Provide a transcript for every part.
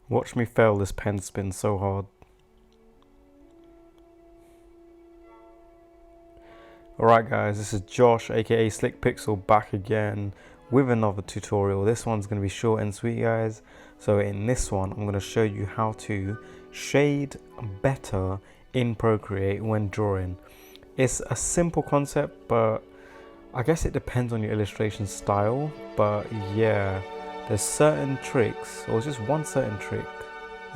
Watch me fail this pen spin so hard. Alright guys, this is Josh aka Slick Pixel back again with another tutorial. This one's going to be short and sweet guys. So in this one I'm going to show you how to shade better in Procreate when drawing. It's a simple concept, but I guess it depends on your illustration style. But yeah, there's certain tricks, or just one certain trick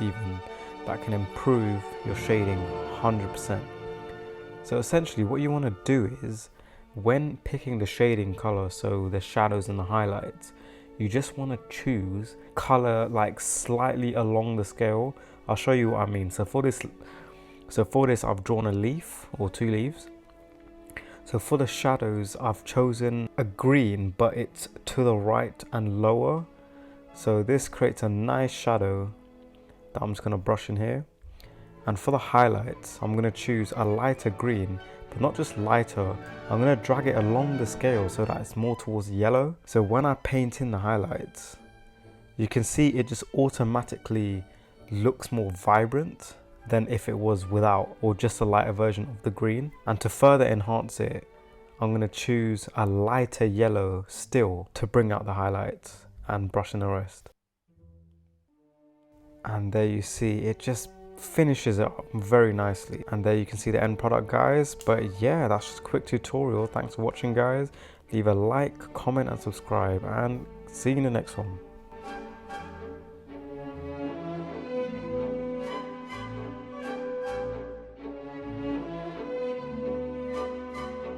even, that can improve your shading 100%. So essentially what you want to do is, when picking the shading color, so the shadows and the highlights, you just want to choose color like slightly along the scale. I'll show you what I mean. So for this I've drawn a leaf or two leaves. So for the shadows I've chosen a green, but it's to the right and lower. So this creates a nice shadow that I'm just going to brush in here. And for the highlights, I'm going to choose a lighter green, but not just lighter, I'm going to drag it along the scale so that it's more towards yellow. So when I paint in the highlights, you can see it just automatically looks more vibrant than if it was without, or just a lighter version of the green. And to further enhance it, I'm going to choose a lighter yellow still to bring out the highlights and brush in the rest. And there you see, it just finishes it up very nicely. And there you can see the end product guys. But yeah, that's just a quick tutorial. Thanks for watching guys. Leave a like, comment and subscribe, and see you in the next one.